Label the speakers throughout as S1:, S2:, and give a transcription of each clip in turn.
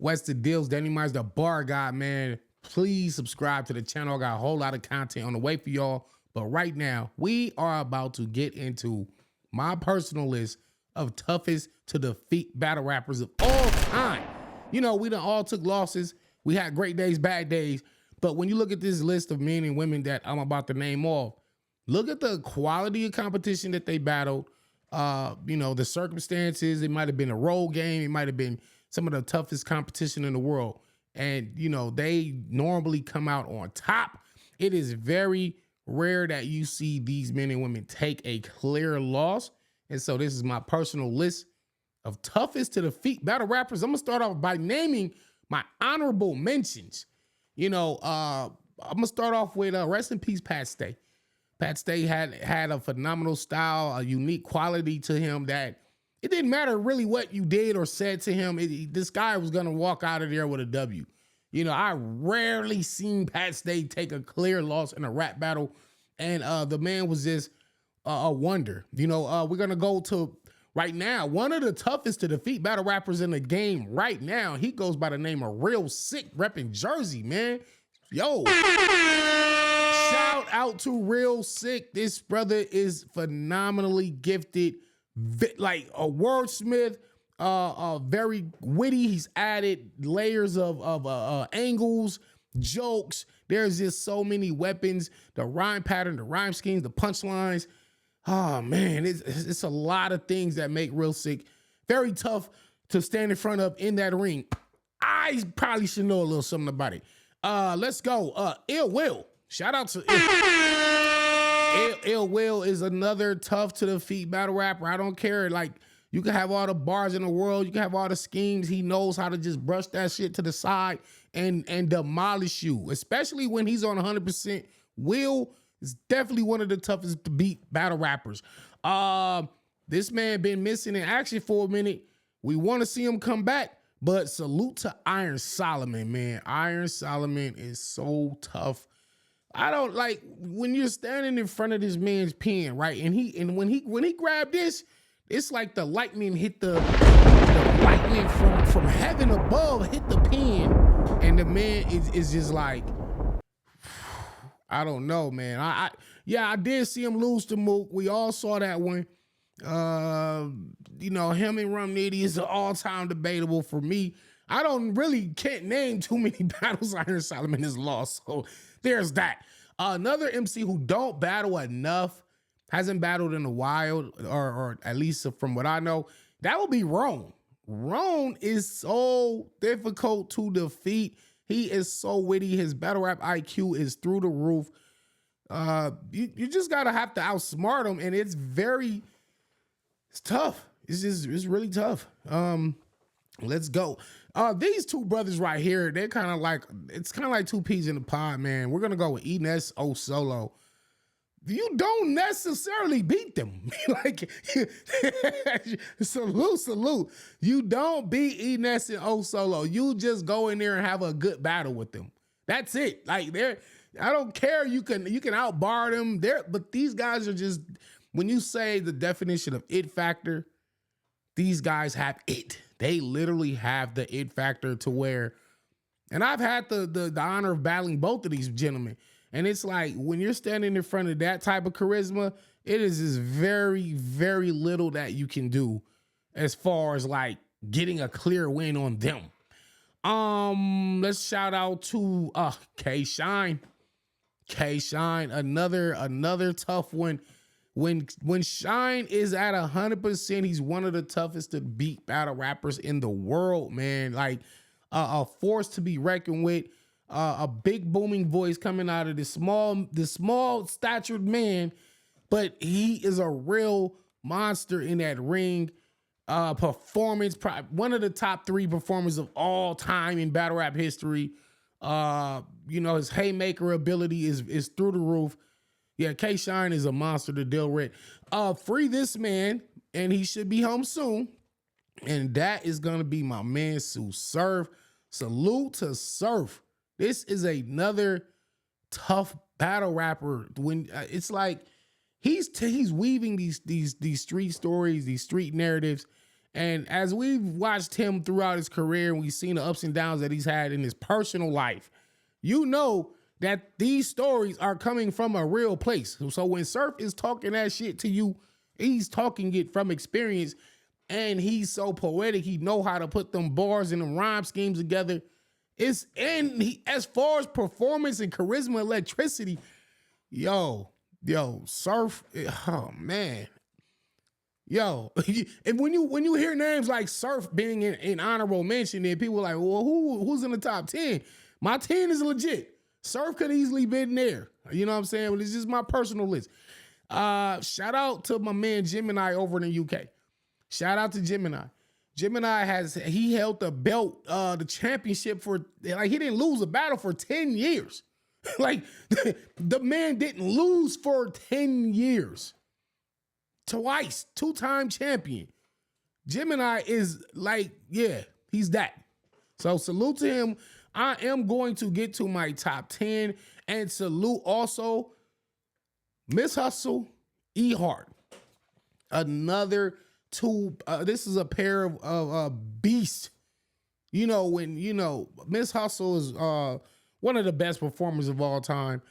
S1: Weston Deals, Danny Myers, the bar guy, man. Please subscribe to the channel. I got a whole lot of content on the way for y'all. But right now, we are about to get into my personal list of toughest to defeat battle rappers of all time. You know, we done all took losses. We had great days, bad days. But when you look at this list of men and women that I'm about to name off, look at the quality of competition that they battled. You know, the circumstances. It might have been a role game. It might have been some of the toughest competition in the world. And, you know, they normally come out on top. It is very rare that you see these men and women take a clear loss. And so this is my personal list of toughest to defeat battle rappers. I'm gonna start off by naming my honorable mentions. You know, I'm gonna start off with rest in peace, Pat Stay. Pat Stay had a phenomenal style, a unique quality to him that it didn't matter really what you did or said to him. This guy was gonna walk out of there with a W. You know, I rarely seen Pat Stay take a clear loss in a rap battle, and the man was just a wonder. You know, we're gonna go to right now one of the toughest to defeat battle rappers in the game right now. He goes by the name of Real Sick, repping Jersey, man. Yo, shout out to Real Sick. This brother is phenomenally gifted, like a wordsmith. Very witty. He's added layers of angles, jokes. There's just so many weapons, the rhyme pattern, the rhyme schemes, the punchlines. Oh man, it's a lot of things that make Real Sick very tough to stand in front of in that ring. I probably should know a little something about it. Let's go. Ill Will. Shout out to Ill Will is another tough to defeat battle rapper. I don't care. Like, you can have all the bars in the world. You can have all the schemes. He knows how to just brush that shit to the side and demolish you, especially when he's on 100%. Will is definitely one of the toughest to beat battle rappers. This man been missing in action for a minute. We want to see him come back, but salute to Iron Solomon, man. Iron Solomon is so tough. I don't like when you're standing in front of this man's pen, right? And when he grabbed this, it's like the lightning hit the lightning from heaven above hit the pen, and the man is just like, I don't know, man. I did see him lose to Mook. We all saw that one. You know, him and Rum Nitti is an all-time debatable for me. I can't name too many battles Iron Solomon has lost. So there's that. Another MC who don't battle enough, hasn't battled in a while, or at least from what I know, that would be Ron. Ron is so difficult to defeat. He is so witty. His battle rap IQ is through the roof. You just gotta have to outsmart him, and it's tough. It's really tough. Let's go. These two brothers right here, they're kind of like, it's kind of like two peas in the pod, man. We're gonna go with Enes O Solo. You don't necessarily beat them. Like, salute. You don't beat Enes and O Solo. You just go in there and have a good battle with them. That's it. Like, I don't care. You can outbar them there, but these guys are just, when you say the definition of it factor, these guys have it. They literally have the it factor to where, and I've had the honor of battling both of these gentlemen. And it's like, when you're standing in front of that type of charisma, it is just very, very little that you can do as far as like getting a clear win on them. Let's shout out to K-Shine. K-Shine, another tough one. When Shine is at 100%, he's one of the toughest to beat battle rappers in the world, man. Like, a force to be reckoned with. A big booming voice coming out of this small statured man, but he is a real monster in that ring. Performance, one of the top 3 performers of all time in battle rap history. You know, his haymaker ability is through the roof. Yeah, K-Shine is a monster to deal with. Free this man, and he should be home soon. And that is gonna be my man Sue Surf. Salute to Surf. This is another tough battle rapper. When it's like he's weaving these street stories, these street narratives, And as we've watched him throughout his career and we've seen the ups and downs that he's had in his personal life, you know that these stories are coming from a real place. So when Surf is talking that shit to you, he's talking it from experience, and he's so poetic. He know how to put them bars and them rhyme schemes together. As far as performance and charisma, electricity, yo, Surf, oh man. Yo, and when you hear names like Surf being in honorable mention, then people are like, well, who's in the top 10? My 10 is legit. Surf could easily been there. You know what I'm saying? But it's just my personal list. Shout out to my man Gemini over in the UK. Shout out to Gemini. Gemini he held the belt, the championship for, like, he didn't lose a battle for 10 years. Like, the man didn't lose for 10 years. Twice, 2-time champion. Gemini is like, yeah, he's that. So salute to him. I am going to get to my top 10 and salute also Miss Hustle, E Hart. Another two, this is a pair of beasts. You know, when, you know, Miss Hustle is one of the best performers of all time.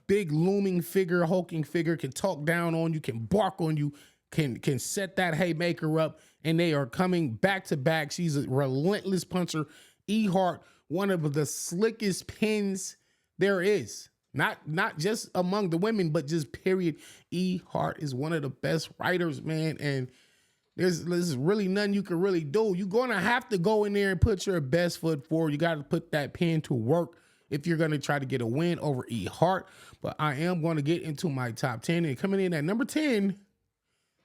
S1: Big looming figure, hulking figure, can talk down on you, can bark on you, can set that haymaker up, and they are coming back to back. She's a relentless puncher. E Hart, one of the slickest pins there is. Not just among the women, but just period. E Hart is one of the best writers, man, and there's really nothing you can really do. You're gonna have to go in there and put your best foot forward. You got to put that pen to work if you're gonna try to get a win over E Hart. But I am going to get into my top 10, and coming in at number 10,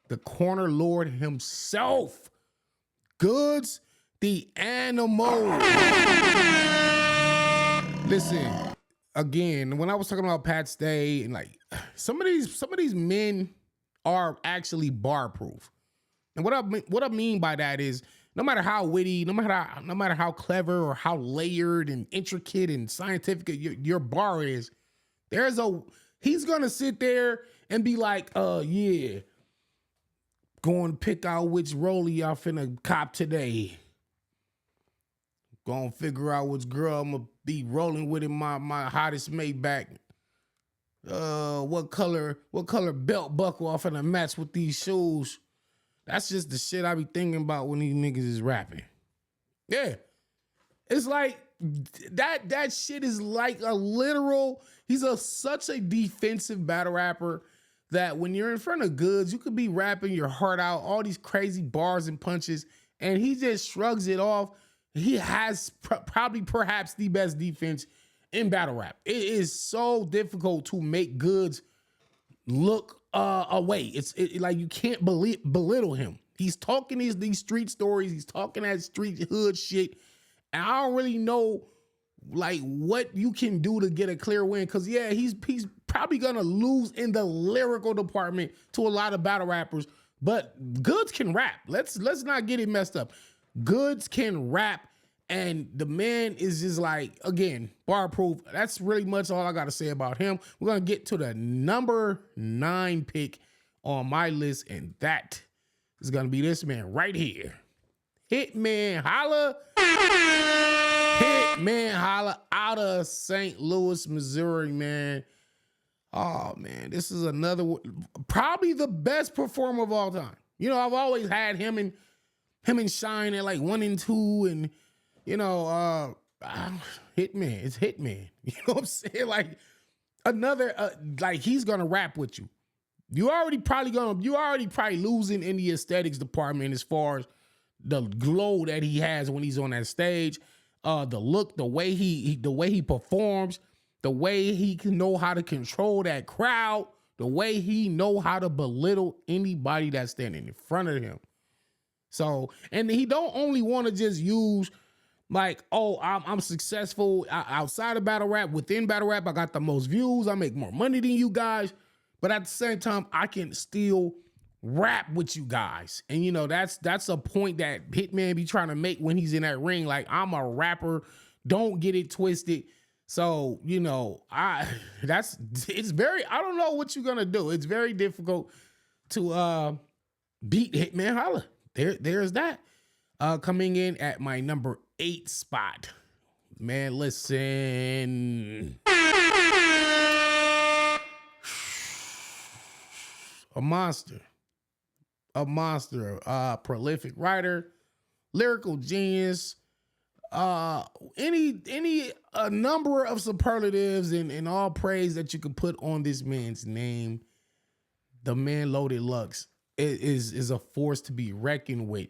S1: the corner lord himself, Goods the Animal. Listen, again, when I was talking about Pat Stay, and like some of these men are actually bar proof. And what I mean by that is, no matter how witty, no matter how clever or how layered and intricate and scientific your bar is, he's gonna sit there and be like, yeah, going to pick out which roller y'all finna cop today. Gonna figure out which girl I'm gonna be rolling with in my hottest Maybach. What color belt buckle I'm finna match with these shoes. That's just the shit I be thinking about when these niggas is rapping. Yeah. It's like that shit is like a literal, he's such a defensive battle rapper that when you're in front of Goods, you could be rapping your heart out, all these crazy bars and punches, and he just shrugs it off. He has perhaps the best defense in battle rap. It is so difficult to make Goods look away. It's like you can't belittle him. He's talking these street stories. He's talking that street hood shit. And I don't really know like what you can do to get a clear win. Cause yeah, he's probably gonna lose in the lyrical department to a lot of battle rappers. But Goods can rap. Let's not get it messed up. Goods can rap, and the man is just like, again, bar proof. That's really much all I got to say about him. We're going to get to the number 9 pick on my list, and that is going to be this man right here. Hitman Holla. Hitman Holla out of St. Louis, Missouri, man. Oh, man, this is another one, probably the best performer of all time. You know, I've always had him and Shine at like 1 and 2, and you know, Hitman. It's Hitman. You know what I'm saying? Like another, like he's gonna rap with you. You already probably losing in the aesthetics department as far as the glow that he has when he's on that stage, the look, the way he performs, the way he can know how to control that crowd, the way he know how to belittle anybody that's standing in front of him. So, and he don't only want to just use like, oh, I'm successful outside of battle rap. Within battle rap, I got the most views. I make more money than you guys. But at the same time, I can still rap with you guys. And, you know, that's a point that Hitman be trying to make when he's in that ring. Like, I'm a rapper. Don't get it twisted. So, you know, it's very, I don't know what you're going to do. It's very difficult to beat Hitman Holla. there's that. Coming in at my number 8 spot. Man, listen. A monster. A monster. Prolific writer, lyrical genius. Any a number of superlatives and all praise that you could put on this man's name. The man Loaded Lux is a force to be reckoned with.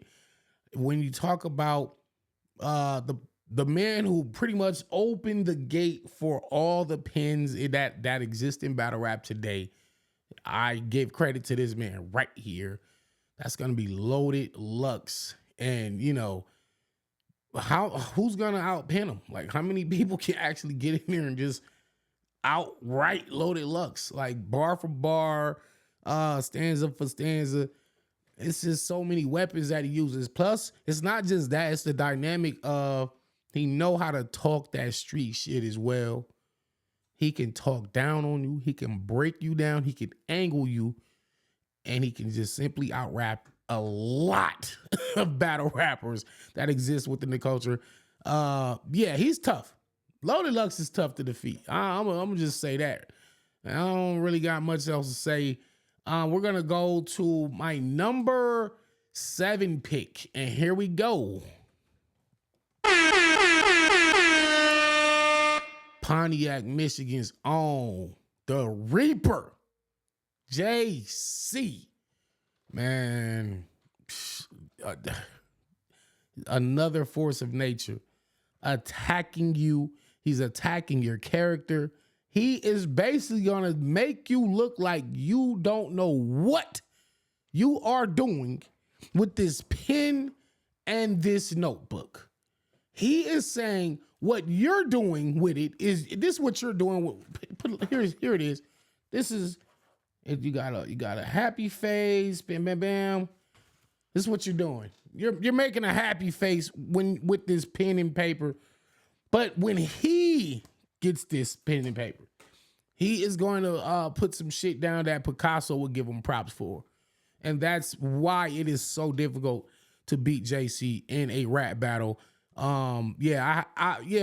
S1: When you talk about the man who pretty much opened the gate for all the pins that exist in battle rap today, I give credit to this man right here. That's gonna be Loaded Lux. And you know, who's gonna outpin him? Like, how many people can actually get in there and just outright Loaded Lux? Like, bar for bar, stanza for stanza. It's just so many weapons that he uses. Plus, it's not just that, it's the dynamic of he know how to talk that street shit as well. He can talk down on you, he can break you down, he can angle you, and he can just simply out-rap a lot of battle rappers that exist within the culture. Yeah, he's tough. Loaded Lux is tough to defeat. I'm gonna just say that. I don't really got much else to say. We're gonna go to my number 7 pick, and here we go. Pontiac, Michigan's own, the Reaper, JC. Man, another force of nature attacking you. He's attacking your character. He is basically gonna make you look like you don't know what you are doing with this pen and this notebook. He is saying what you're doing with it is this is what you're doing with, here it is. This is if you got a happy face, bam bam bam. This is what you're doing. You're making a happy face with this pen and paper. But when he gets this pen and paper, he is going to put some shit down that Picasso would give him props for. And that's why it is so difficult to beat JC in a rap battle. Yeah,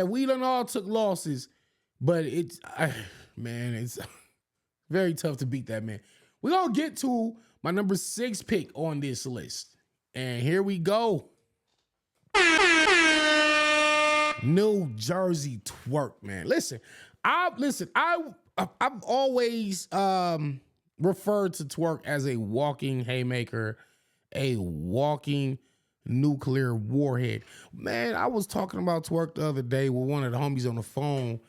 S1: we done all took losses, but it's very tough to beat that man. We're going to get to my number 6 pick on this list. And here we go. New Jersey Twerk, man. Listen, I've always referred to Twerk as a walking haymaker, a walking nuclear warhead. Man, I was talking about Twerk the other day with one of the homies on the phone,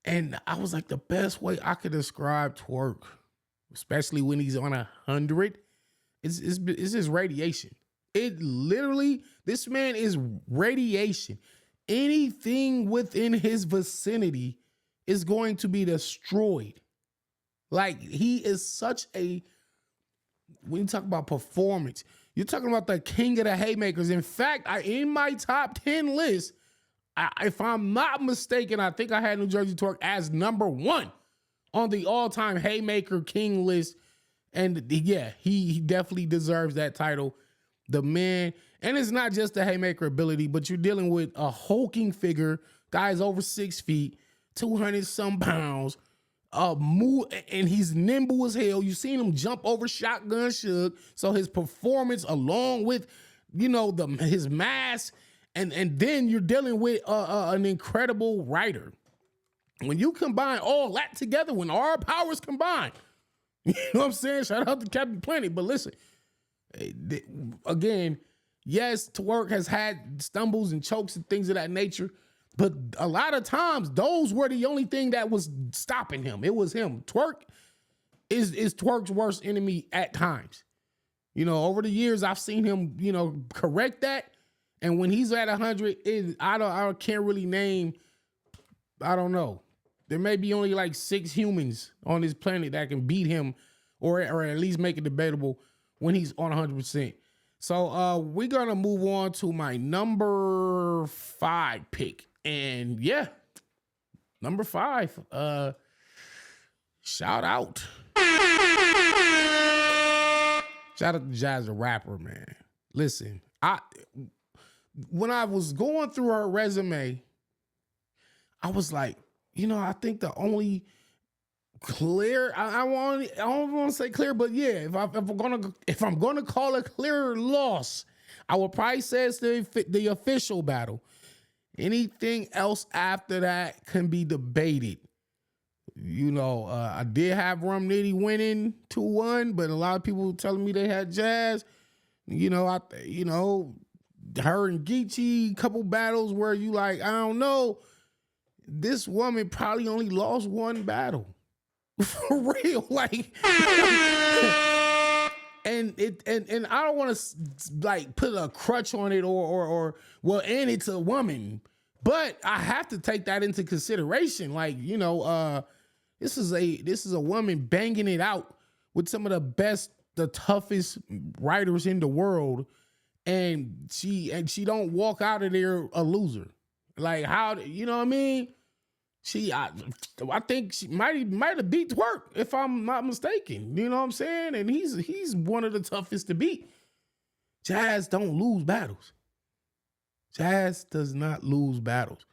S1: and I was like, the best way I could describe Twerk, especially when he's on 100, is his radiation. It literally, this man is radiation. Anything within his vicinity is going to be destroyed. Like, he is such a, when you talk about performance, you're talking about the king of the haymakers. In fact, in my top 10 list, if I'm not mistaken, I think I had New Jersey Twerk as number 1 on the all-time haymaker king list. And yeah, he definitely deserves that title. The man, and it's not just the haymaker ability, but you're dealing with a hulking figure, guy's over 6 feet, 200 some pounds, and he's nimble as hell. You've seen him jump over Shotgun Suge, so his performance, along with, you know, his mass, and then you're dealing with an incredible writer. When you combine all that together, when our powers combine, you know what I'm saying? Shout out to Captain Planet, but listen. Again, yes, Twerk has had stumbles and chokes and things of that nature, but a lot of times those were the only thing that was stopping him. It was him. Twerk is Twerk's worst enemy at times. You know, over the years, I've seen him, you know, correct that. And when he's at 100, I can't really name, I don't know. There may be only like 6 humans on this planet that can beat him or at least make it debatable when he's on 100%. So we're going to move on to my number 5 pick. And yeah, number 5, shout out. Shout out to Jazz the Rapper, man. Listen, when I was going through her resume, I was like, I think the only clear, I don't want to say clear, but yeah, if I'm gonna call a clear loss, I would probably say it's the official battle. Anything else after that can be debated. I did have Rum Nitti winning 2-1, but a lot of people telling me they had Jazz. Her and Geechee, couple battles where you like, I don't know, this woman probably only lost one battle. For real, like, and I don't want to like put a crutch on it or and it's a woman, but I have to take that into consideration. Like, this is a woman banging it out with some of the toughest writers in the world, and she don't walk out of there a loser. Like, how, you know what I mean? I think she might have beat Twerk, if I'm not mistaken. You know what I'm saying? And he's one of the toughest to beat. Jazz don't lose battles. Jazz does not lose battles.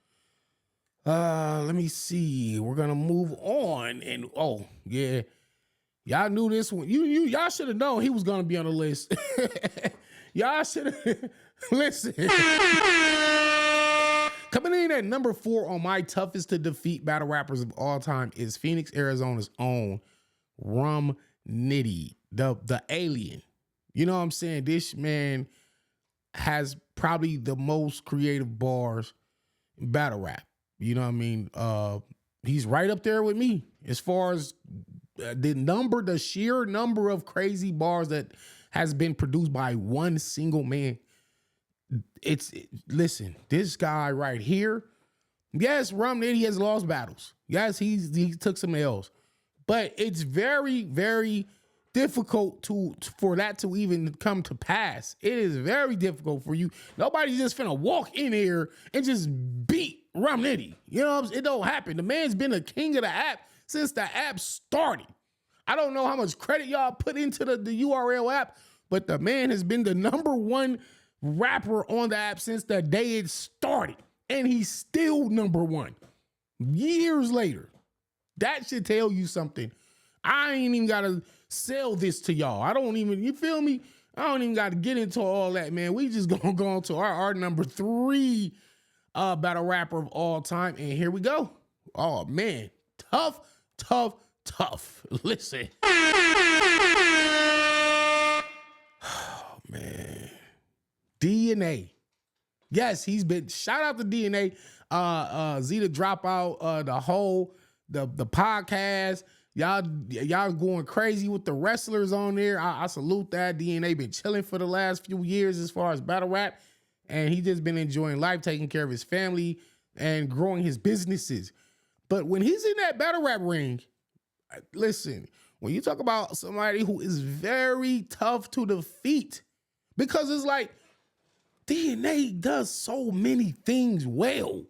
S1: Let me see. We're gonna move on. And oh yeah, y'all knew this one. Y'all should have known he was gonna be on the list. Y'all should have listen. Coming in at number 4 on my toughest to defeat battle rappers of all time is Phoenix, Arizona's own Rum Nitti, the alien. You know what I'm saying? This man has probably the most creative bars in battle rap. You know what I mean? He's right up there with me as far as the sheer number of crazy bars that has been produced by one single man. Listen, this guy right here, yes, Rum Nitti has lost battles. Yes, he took some L's, but it's very, very difficult for that to even come to pass. It is very difficult for you. Nobody's just finna walk in here and just beat Rum Nitti. You know what I'm saying? It don't happen. The man's been a king of the app since the app started. I don't know how much credit y'all put into the URL app, but the man has been the number 1 rapper on the app since the day it started, and he's still number 1 years later. That should tell you something. I ain't even gotta sell this to y'all. You feel me? I don't even gotta get into all that, man. We just gonna go on to our number 3 battle rapper of all time, and here we go. Oh man, tough. Listen. Oh man. DNA. Yes, he's been, shout out to DNA, Zeta Dropout, the podcast. Y'all going crazy with the wrestlers on there. I salute that. DNA been chilling for the last few years as far as battle rap, and he just been enjoying life, taking care of his family and growing his businesses. But when he's in that battle rap ring, listen, when you talk about somebody who is very tough to defeat, because it's like, DNA does so many things well.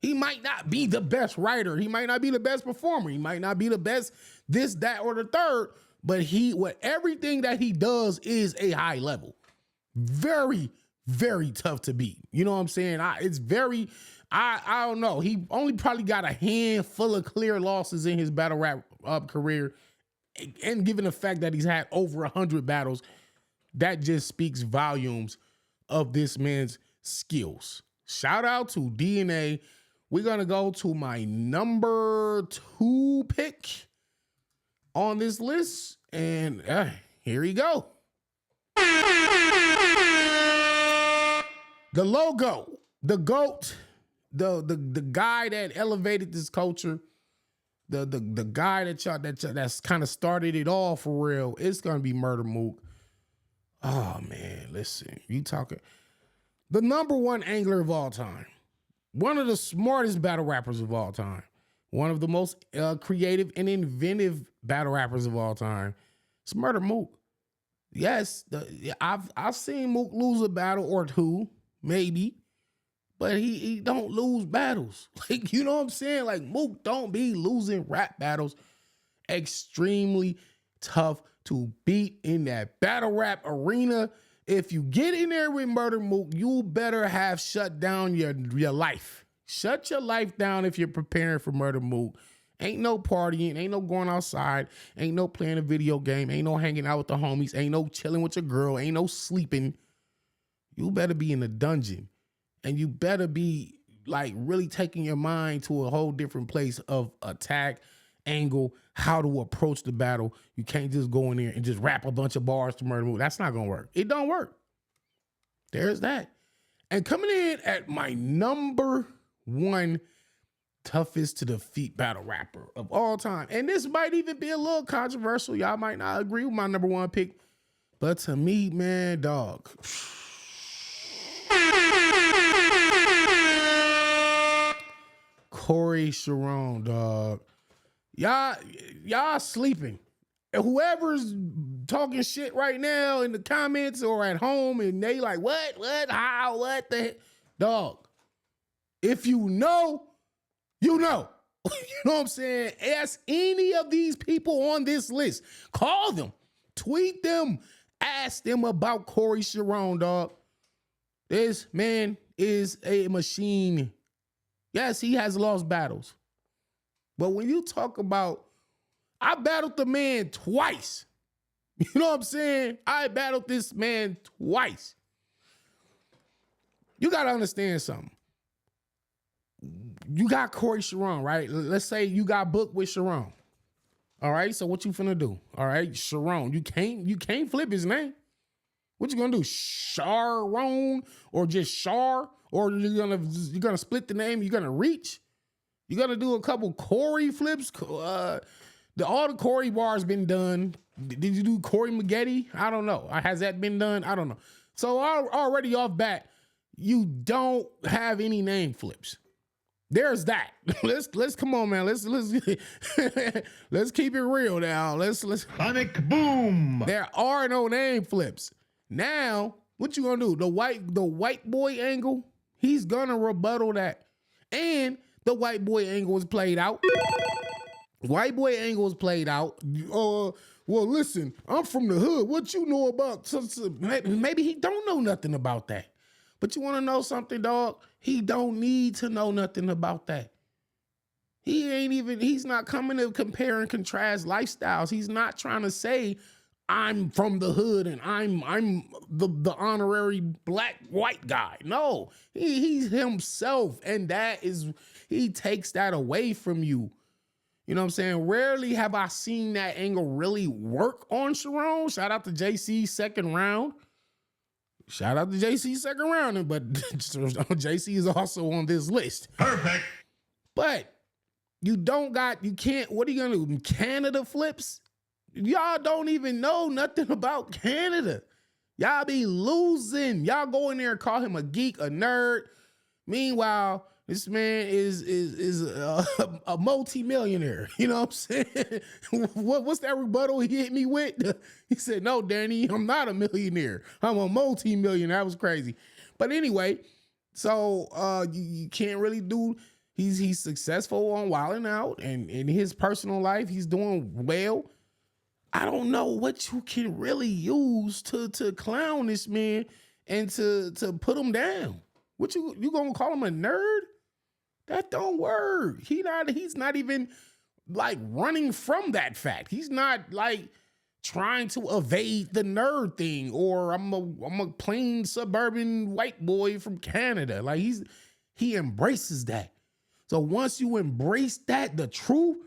S1: He might not be the best writer. He might not be the best performer. He might not be the best this, that, or the third, but everything that he does is a high level. Very, very tough to beat. You know what I'm saying? I don't know. He only probably got a handful of clear losses in his battle rap career. And given the fact that he's had over 100 battles, that just speaks volumes of this man's skills. Shout out to DNA. We're going to go to my number 2 pick on this list. And here we go. The logo, the GOAT, the guy that elevated this culture, the guy that's kind of started it all for real. It's going to be Murder Mook. Oh man, listen, you talking the number 1 angler of all time, one of the smartest battle rappers of all time, one of the most creative and inventive battle rappers of all time. It's Murder Mook. Yes, I've seen Mook lose a battle or two, maybe, but he don't lose battles. Like, you know what I'm saying? Like, Mook don't be losing rap battles. Extremely tough to beat in that battle rap arena. If you get in there with Murder Mook, you better have shut down your life. Shut your life down if you're preparing for Murder Mook. Ain't no partying, ain't no going outside, ain't no playing a video game, ain't no hanging out with the homies, ain't no chilling with your girl, ain't no sleeping. You better be in the dungeon, and you better be like really taking your mind to a whole different place of attack, angle, how to approach the battle. You can't just go in there and just rap a bunch of bars to Murder Mook. That's not gonna work. It don't work. There's that. And coming in at my number one toughest to defeat battle rapper of all time. And this might even be a little controversial. Y'all might not agree with my number one pick. But to me, man, dog. Corey Chiron, dog. Y'all sleeping. And whoever's talking shit right now in the comments or at home and they like, what, how, what the, dog. If you know, you know. You know what I'm saying? Ask any of these people on this list. Call them. Tweet them. Ask them about Corey Chiron, dog. This man is a machine. Yes, he has lost battles. But when you talk about, I battled the man twice. You know what I'm saying? I battled this man twice. You got to understand something. You got Corey Chiron, right? Let's say you got booked with Chiron. All right, so what you finna do? All right, Chiron. You can't flip his name. What you gonna do? Chiron or just Char? Or you're gonna split the name? You're gonna reach? You're gonna do a couple Corey flips? All the Corey bars been done. Did you do Corey Maggette? I don't know. Has that been done? I don't know. So already off bat, you don't have any name flips. There's that. Let's come on, man. Let's let's keep it real now. Let's
S2: Sonic boom.
S1: There are no name flips. Now, what you gonna do? The white boy angle, he's gonna rebuttal that. And the white boy angle was played out. White boy angle was played out. Well, listen, I'm from the hood. What you know about? Maybe he don't know nothing about that. But you want to know something, dog? He don't need to know nothing about that. He's not coming to compare and contrast lifestyles. He's not trying to say, I'm from the hood and I'm the honorary black white guy. No, he's himself. And he takes that away from you. You know what I'm saying? Rarely have I seen that angle really work on Chiron. Shout out to JC's second round. But JC is also on this list.
S2: Perfect.
S1: But you can't, what are you gonna do? Canada flips? Y'all don't even know nothing about Canada. Y'all be losing. Y'all go in there and call him a geek, a nerd. Meanwhile, this man is a multi-millionaire. You know what I'm saying? What's that rebuttal he hit me with? He said, no, Danny, I'm not a millionaire. I'm a multi-millionaire. That was crazy. But anyway, so you can't really do, he's successful on Wildin' Out, and in his personal life, he's doing well. I don't know what you can really use to clown this man and to put him down. What you gonna call him a nerd? That don't work. He's not even like running from that fact. He's not like trying to evade the nerd thing, or I'm a plain suburban white boy from Canada. Like he embraces that. So once you embrace that, the truth,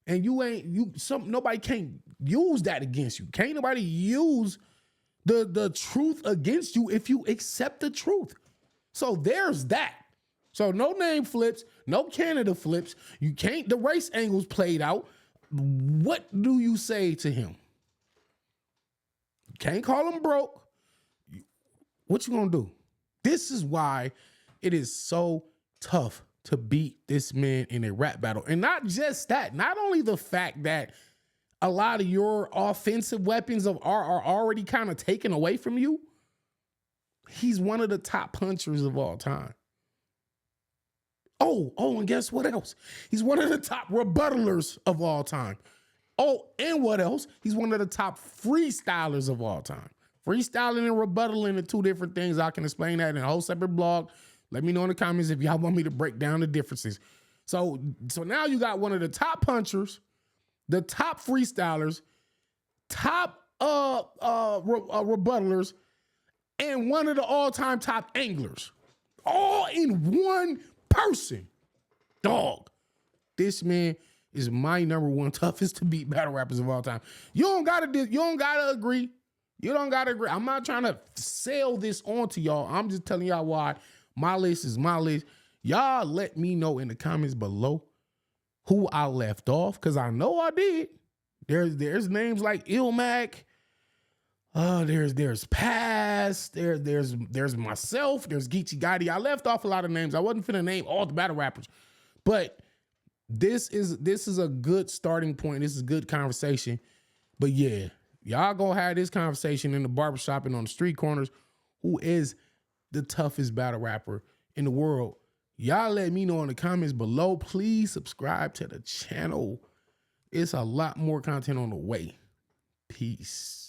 S1: and nobody can't use that against you. Can't nobody use the truth against you if you accept the truth. So there's that. So no name flips, no Canada flips. You can't, the race angles played out. What do you say to him? You can't call him broke. What you gonna do? This is why it is so tough to beat this man in a rap battle. And not just that, not only the fact that a lot of your offensive weapons are already kind of taken away from you. He's one of the top punchers of all time. Oh, and guess what else? He's one of the top rebuttalers of all time. Oh, and what else? He's one of the top freestylers of all time. Freestyling and rebuttaling are two different things. I can explain that in a whole separate blog. Let me know in the comments if y'all want me to break down the differences. So now you got one of the top punchers, the top freestylers, top rebuttalers, and one of the all-time top anglers, all in one person. Dog, this man is my #1 toughest to beat battle rappers of all time. You don't gotta agree. You don't gotta agree. I'm not trying to sell this on to y'all. I'm just telling y'all why my list is my list. Y'all let me know in the comments below who I left off, because I know I did. There's names like Ilmac. There's Pass. There's myself. There's Geechee Gotti. I left off a lot of names. I wasn't finna name all the battle rappers, but this is a good starting point. This is good conversation. But yeah, y'all gonna have this conversation in the barbershop and on the street corners. Who is the toughest battle rapper in the world? Y'all let me know in the comments below. Please subscribe to the channel. It's a lot more content on the way. Peace.